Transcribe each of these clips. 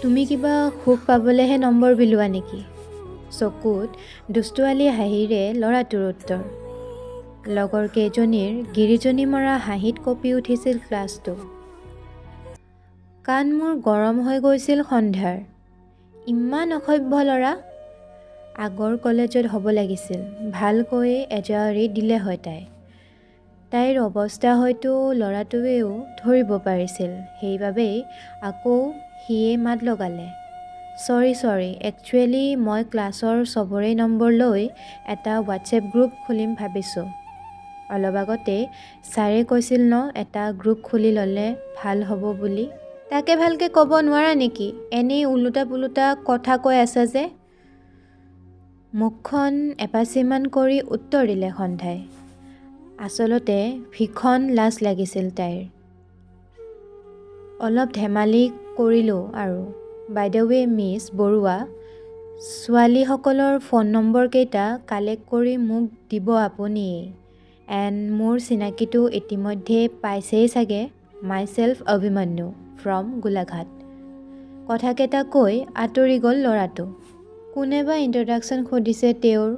তুমি কিবা সুখ পাবলৈহে নম্বৰ বিলোৱা নেকি? চকুত দুষ্টুৱালী হাঁহিৰে ল'ৰাটোৰ উত্তৰ। লগৰ কেইজনীৰ গিৰিজনী মৰা হাঁহিত কঁপি উঠিছিল ক্লাছটো। কাণ মোৰ গৰম হৈ গৈছিল সন্ধ্যাৰ। ইমান অসভ্য ল'ৰা। আগৰ কলেজত হ'ব লাগিছিল, ভালকৈ এজাৰি দিলে হয় তাইৰ অৱস্থা হয়তো ল'ৰাটোৱেও ধৰিব পাৰিছিল। সেইবাবেই আকৌ সিয়ে মাত লগালে, চৰি একচুৱেলি মই ক্লাছৰ চবৰে নম্বৰ লৈ এটা হোৱাটছএপ গ্ৰুপ খুলিম ভাবিছোঁ। অলপ আগতে ছাৰে কৈছিল ন এটা গ্ৰুপ খুলি ল'লে ভাল হ'ব বুলি। তাকে ভালকৈ ক'ব নোৱাৰা নেকি? এনেই ওলোটা পোলোটা কথা কৈ আছা যে। মুখখন এপাচিমান কৰি উত্তৰ দিলে সন্ধ্যাই। আচলতে ভীষণ লাজ লাগিছিল তাইৰ। অলপ ধেমালি কৰিলোঁ আৰু। বাই দ্য ৱে মিছ বৰুৱা, ছোৱালীসকলৰ ফোন নম্বৰকেইটা কালেক্ট কৰি মোক দিব আপুনিয়েই। এণ্ড মোৰ চিনাকিটো ইতিমধ্যে পাইছেই চাগে। মাইছেল্ফ অভিমন্যু ফ্ৰম গোলাঘাট। কথাকেইটা কৈ আঁতৰি গ'ল ল'ৰাটো। কোনে বা ইন্ট্ৰডাকশ্যন সুধিছে তেওঁৰ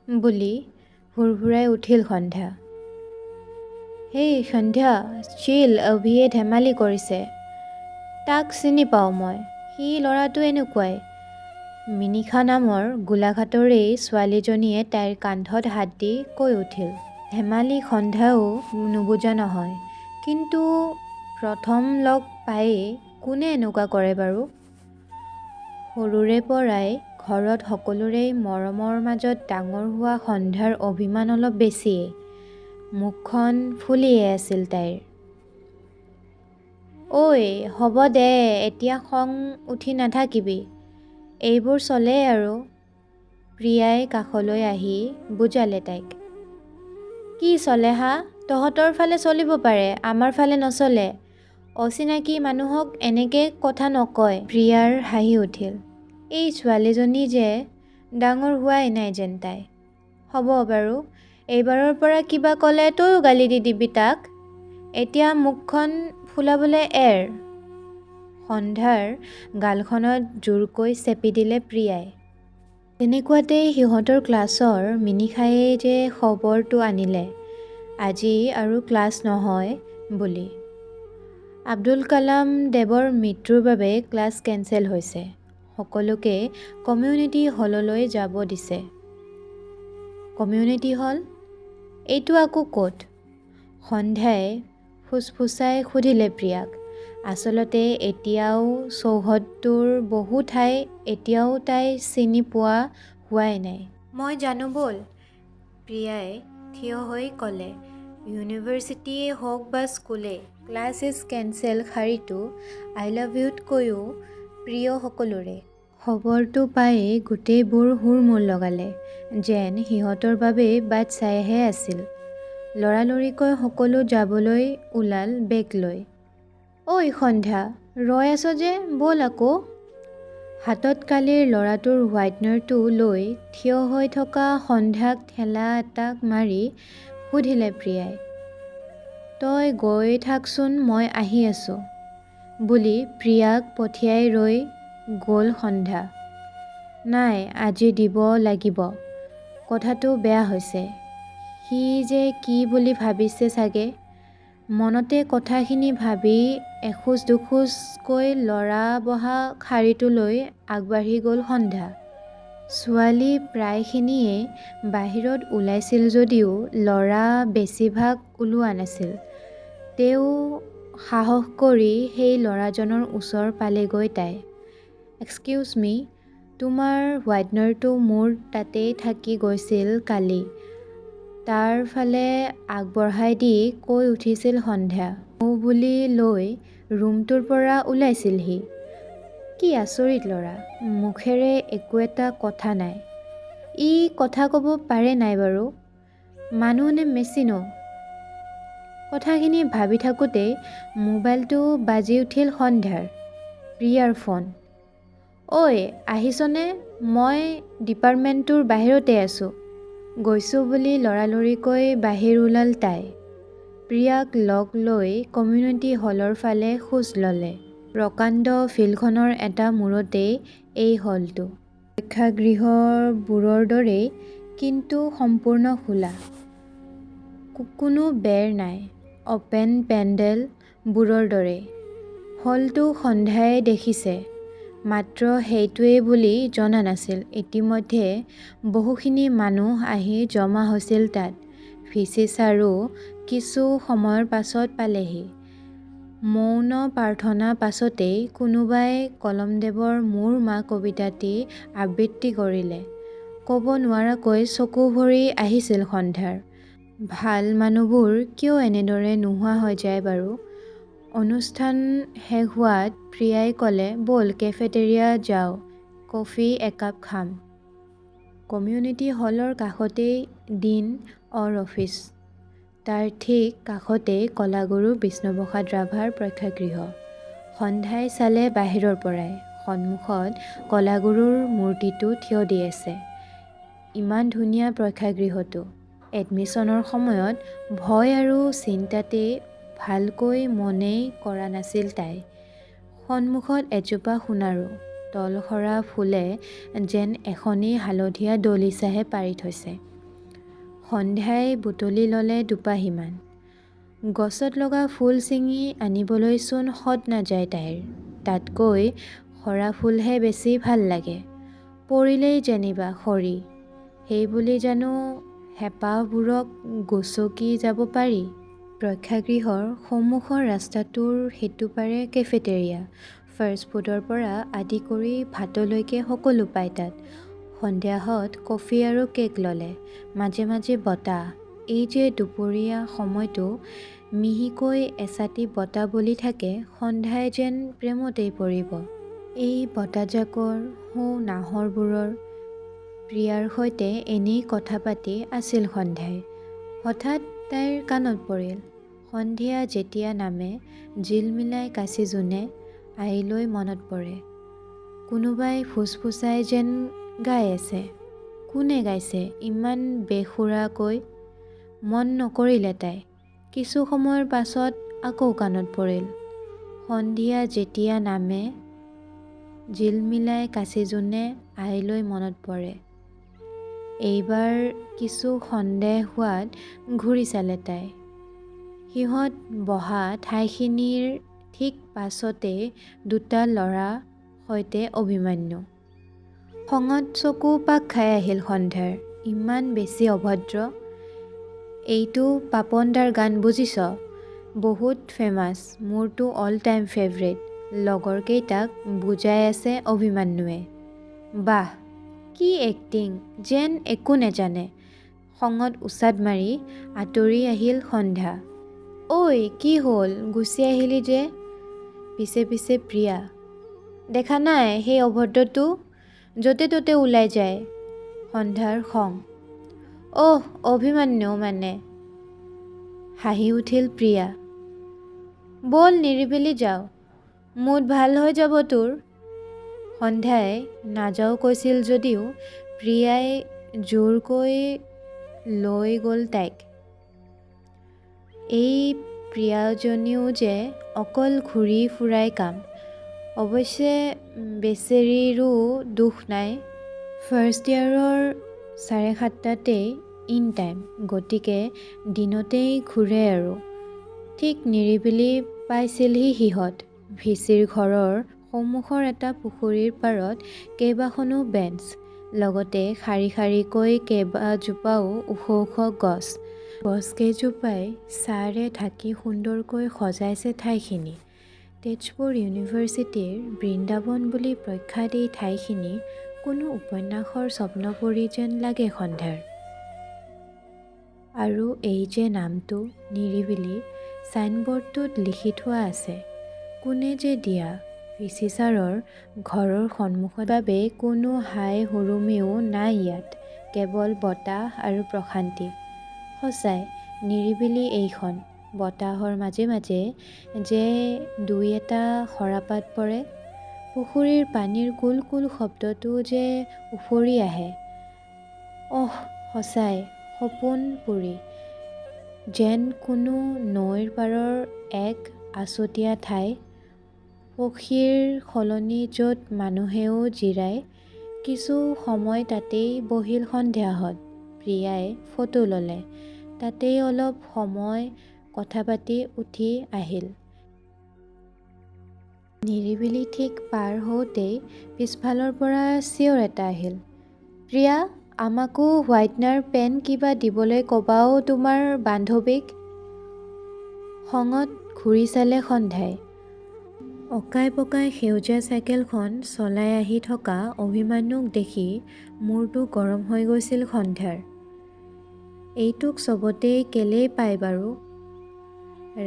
বুলি হুৰহুৰাই উঠিল সন্ধ্যা। হেই সন্ধ্যা, চিল, অভিয়ে ধেমালি কৰিছে। তাক চিনি পাওঁ মই, সি ল'ৰাটো এনেকুৱাই। মিনিষা নামৰ গোলাঘাটৰেই ছোৱালীজনীয়ে তাইৰ কান্ধত হাত দি কৈ উঠিল। ধেমালি সন্ধ্যাও নুবুজা নহয়, কিন্তু প্ৰথম লগ পায়েই কোনে এনেকুৱা কৰে বাৰু? সৰুৰে পৰাই ঘৰত সকলোৰে মৰমৰ মাজত ডাঙৰ হোৱা সন্ধ্যাৰ অভিমান অলপ বেছিয়েই। মুখখন ফুলিয়ে আছিল তাইৰ। ঐ হ'ব দে, এতিয়া খং উঠি নাথাকিবি, এইবোৰ চলেই আৰু। প্ৰিয়াই কাষলৈ আহি বুজালে তাইক। কি চলে হা? তহঁতৰ ফালে চলিব পাৰে, আমাৰ ফালে নচলে। অচিনাকি মানুহক এনেকে কথা নকয়। প্ৰিয়াৰ হাঁহি উঠিল। এই ছোৱালীজনী যে ডাঙৰ হোৱাই নাই যেন তাই। হ'ব বাৰু, এইবাৰৰ পৰা কিবা ক'লে তইও গালি দি দিবি তাক। এতিয়া মুখখন ফুলাবলৈ এৰ। সন্ধ্যাৰ গালখনত জোৰকৈ চেপি দিলে প্ৰিয়াই। তেনেকুৱাতেই সিহঁতৰ ক্লাছৰ মিনিষায়ে যে খবৰটো আনিলে আজি আৰু ক্লাছ নহয় বুলি। আব্দুল কালাম দেৱৰ মৃত্যুৰ বাবে ক্লাছ কেঞ্চেল হৈছে। সকলোকে কমিউনিটি হললৈ যাব দিছে। Community hall? এইটো আকৌ ক'ত? সন্ধ্যাই ফুচফুচাই সুধিলে প্ৰিয়াক। আচলতে এতিয়াও চৌহদটোৰ বহু ঠাই এতিয়াও তাই চিনি পোৱা হোৱাই নাই। মই জানো ব'ল, প্ৰিয়াই থিয় হৈ ক'লে। ইউনিভাৰ্চিটিয়েই হওক বা স্কুলেই, ক্লাছ ইজ কেঞ্চেল শাৰীটো আই লাভ ইউতকৈও প্ৰিয় সকলোৰে। খবৰটো পায়েই গোটেইবোৰ হুৰমূৰ লগালে, যেন সিহঁতৰ বাবেই বাট চাইহে আছিল। লৰালৰিকৈ সকলো যাবলৈ ওলাল বেগ লৈ। ঐ সন্ধ্যা, ৰৈ আছ যে, ব'ল আকৌ। হাতত কালিৰ ল'ৰাটোৰ হোৱাইটনাৰটো লৈ থিয় হৈ থকা সন্ধ্যাক ঠেলা এটাক মাৰি সুধিলে প্ৰিয়াই। তই গৈ থাকচোন, মই আহি আছোঁ বুলি প্ৰিয়াক পঠিয়াই ৰৈ গ'ল সন্ধ্যা। নাই, আজি দিব লাগিব। কথাটো বেয়া হৈছে। সি যে কি বুলি ভাবিছে চাগে। মনতে কথাখিনি ভাবি এখোজ দুখোজকৈ ল'ৰা বহা শাৰীটোলৈ আগবাঢ়ি গ'ল সন্ধ্যা। ছোৱালী প্ৰায়খিনিয়ে বাহিৰত ওলাইছিল যদিও ল'ৰা বেছিভাগ ওলোৱা নাছিল। তেও সাহস কৰি সেই ল'ৰাজনৰ ওচৰ পালেগৈ তাই। এক্সকিউজ মি, তোমাৰ হোৱাইটনাৰটো মোৰ তাতেই থাকি গৈছিল কালি, তাৰ ফালে আগবঢ়াই দি কৈ উঠিছিল সন্ধ্যা। বুলি লৈ ৰুমটোৰ পৰা ওলাইছিল সি। কি আচৰিত ল'ৰা, মুখেৰে একো এটা কথা নাই। ই কথা ক'ব পাৰে নাই বাৰু? মানুহ নে মেচিনো? কথাখিনি ভাবি থাকোঁতেই মোবাইলটো বাজি উঠিল সন্ধ্যাৰ। প্ৰিয়াৰ ফোন। ঐ আহিছনে? মই ডিপাৰ্টমেণ্টটোৰ বাহিৰতে আছোঁ। গৈছোঁ বুলি লৰালৰিকৈ বাহিৰ ওলাল তাই। প্ৰিয়াক লগ লৈ কমিউনিটি হলৰ ফালে খোজ ল'লে। প্ৰকাণ্ড ফিল্ডখনৰ এটা মূৰতেই এই হলটো। প্ৰেক্ষাগৃহবোৰৰ দৰেই, কিন্তু সম্পূৰ্ণ খোলা। কোনো বেৰ নাই, অপেন পেণ্ডেলবোৰৰ দৰে। হলটো সন্ধ্যাই দেখিছে, মাত্ৰ সেইটোৱেই বুলি জনা নাছিল। ইতিমধ্যে বহুখিনি মানুহ আহি জমা হৈছিল তাত। ভিচি ছাৰো কিছু সময়ৰ পাছত পালেহি। মৌন প্ৰাৰ্থনা পাছতেই কোনোবাই কলমদেৱৰ মোৰ মা কবিতাটি আবৃত্তি কৰিলে। ক'ব নোৱাৰাকৈ চকু ভৰি আহিছিল সন্ধ্যাৰ। ভাল মানুহবোৰ কিয় এনেদৰে নোহোৱা হৈ যায় বাৰু? অনুষ্ঠান শেষ হোৱাত প্ৰিয়াই ক'লে, ব'ল কেফেটেৰিয়া যাওঁ, কফি একাপ খাম। কমিউনিটি হলৰ কাষতেই ডিন অৰ অফিচ। তাৰ ঠিক কাষতেই কলাগুৰু বিষ্ণুপ্ৰসাদ ৰাভাৰ প্ৰেক্ষাগৃহ। সন্ধ্যাই চালে বাহিৰৰ পৰাই। সন্মুখত কলাগুৰুৰ মূৰ্তিটো থিয় দি আছে। ইমান ধুনীয়া প্ৰেক্ষাগৃহটো। এডমিশ্যনৰ সময়ত ভয় আৰু চিন্তাতে ভালকৈ মনেই কৰা নাছিল তাই। সন্মুখত এজোপা সোণাৰু, তলসৰা ফুলে যেন এখনি হালধীয়া দলিচাহে পাৰি থৈছে। সন্ধ্যাই বুটলি ল'লে দুপাহিমান। গছত লগা ফুল ছিঙি আনিবলৈচোন সদ নাযায় তাইৰ। তাতকৈ সৰা ফুলহে বেছি ভাল লাগে। পৰিলেই যেনিবা সৰি, সেইবুলি জানো হেপাহবোৰক গছকি যাব পাৰি? প্ৰেক্ষাগৃহৰ সন্মুখৰ ৰাস্তাটোৰ সিটোপাৰে কেফেটেৰিয়া। ফাষ্ট ফুডৰ পৰা আদি কৰি ভাতলৈকে সকলো পায় তাত। সন্ধিয়াহঁত কফি আৰু কেক ল'লে। মাজে মাজে বতাহ। এই যে দুপৰীয়া সময়টো মিহিকৈ এচাটি বতাহ বলি থাকে, সন্ধ্যাই যেন প্ৰেমতেই পৰিব। এই বতাহজাকৰ সৌ নাহৰবোৰৰ। প্ৰিয়াৰ সৈতে এনেই কথা পাতি আছিল সন্ধ্যাই। হঠাৎ তাইৰ কাণত পৰিল, সন্ধিয়া যেতিয়া নামে, জিলমিলাই কাচি জোনে আহিলৈ মনত পৰে। কোনোবাই ফুচফুচাই যেন গাই আছে। কোনে গাইছে ইমান বেসুৰাকৈ? মন নকৰিলে তাই। কিছু সময়ৰ পাছত আকৌ কাণত পৰিল, সন্ধিয়া যেতিয়া নামে, জিলমিলাই কাচি জোনে আহিলৈ মনত পৰে। এইবাৰ কিছু সন্দেহ হোৱাত ঘূৰি চালে তাই। সিহঁত বহা ঠাইখিনিৰ ঠিক পাছতে দুটা ল'ৰা সৈতে অভিমন্যু। খঙত চকু পাক খাই আহিল সন্ধ্যাৰ। ইমান বেছি অভদ্ৰ। এইটো পাপন দাৰ গান বুজিছ? বহুত ফেমাছ, মোৰতো অল টাইম ফেভৰেট, লগৰকেইটাক বুজাই আছে অভিমন্যুৱে। বাহ, কি এক্টিং, যেন একো নেজানে। খঙত উচাট মাৰি আঁতৰি আহিল সন্ধ্যা। ঐ কি হ'ল, গুচি আহিলি যে? পিছে পিছে প্ৰিয়া। দেখা নাই সেই অভদ্ৰটো? য'তে ত'তে ওলাই যায়। সন্ধ্যাৰ খং। অহ, অভিমন্যু মানে। হাঁহি উঠিল প্ৰিয়া। ব'ল নিৰিবিলি যাওঁ, মুড ভাল হৈ যাব তোৰ। সন্ধ্যাই নাযাওঁ কৈছিল যদিও প্ৰিয়াই জোৰকৈ লৈ গ'ল তাইক। এই প্ৰিয়াজনীও যে অকল ঘূৰি ফুৰাই কাম। অৱশ্যে বেচেৰীৰো দোষ নাই। ফাৰ্ষ্ট ইয়েৰৰ 7:30টাতেই ইন টাইম, গতিকে দিনতেই ঘূৰে আৰু। ঠিক নিৰিবিলি পাইছিলহি সিহঁত। ভিচিৰ ঘৰৰ সন্মুখৰ এটা পুখুৰীৰ পাৰত কেইবাখনো বেঞ্চ, লগতে শাৰী শাৰীকৈ কেইবাজোপাও ওখ ওখ গছ। গছকেইজোপাই ছাঁৰে ঢাকি সুন্দৰকৈ সজাইছে ঠাইখিনি। তেজপুৰ ইউনিভাৰ্চিটিৰ বৃন্দাবন বুলি প্ৰখ্যাত এই ঠাইখিনি কোনো উপন্যাসৰ স্বপ্নপুৰী যেন লাগে সন্ধ্যাৰ। আৰু এই যে নামটো নিৰিবিলি ছাইনবৰ্ডটোত লিখি থোৱা আছে, কোনে যে দিয়া? ভিচি ছাৰৰ ঘৰৰ সন্মুখত বাবে কোনো হাই হুৰুমিও নাই ইয়াত, কেৱল বতাহ আৰু প্ৰশান্তি। সঁচাই নিৰিবিলি এইখন। বতাহৰ মাজে মাজে যে দুই এটা সৰাপাত পৰে, পুখুৰীৰ পানীৰ কুল কুল শব্দটো যে উফৰি আহে। অহ, সঁচাই সপোনপুৰী। যেন কোনো নৈৰ পাৰৰ এক আছুতীয়া ঠাই। পক্ষীৰ সলনি য'ত মানুহেও জিৰায়। কিছু সময় তাতেই বহিল সন্ধিয়াহঁত। প্ৰিয়াই ফটো ল'লে। তাতেই অলপ সময় কথা পাতি উঠি আহিল। নিৰিবিলি ঠিক পাৰ হওঁতেই পিছফালৰ পৰা চিঞৰ এটা আহিল। প্ৰিয়া, আমাকো হোৱাইটনাৰ পেন কিবা দিবলৈ ক'বাও তোমাৰ বান্ধৱীক। খঙত ঘূৰি চালে সন্ধ্যাই। অকাই পকাই সেউজীয়া চাইকেলখন চলাই আহি থকা অভিমন্যুক দেখি মূৰটো গৰম হৈ গৈছিল সন্ধ্যাৰ। এইটোক চবতেই কেলেই পায় বাৰু?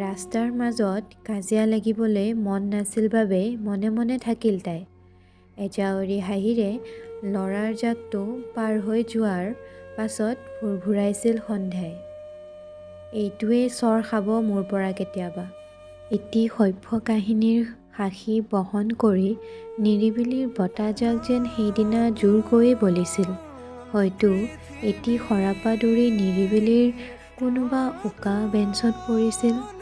ৰাস্তাৰ মাজত কাজিয়া লাগিবলৈ মন নাছিল বাবে মনে মনে থাকিল তাই। এজাউৰি হাঁহিৰে ল'ৰাৰ জাকটো পাৰ হৈ যোৱাৰ পাছত ভুৰভুৰাইছিল সন্ধ্যাই। এইটোৱেই চৰ খাব মোৰ পৰা কেতিয়াবা। ইতি সভ্য কাহিনীৰ সাক্ষী বহন কৰি নিৰিবিলিৰ বতাহজাক যেন সেইদিনা জোৰকৈয়ে বলিছিল। হয়তো এটি সৰাপাত উৰি নিৰিবিলিৰ কোনোবা উকা বেঞ্চত পৰিছিল।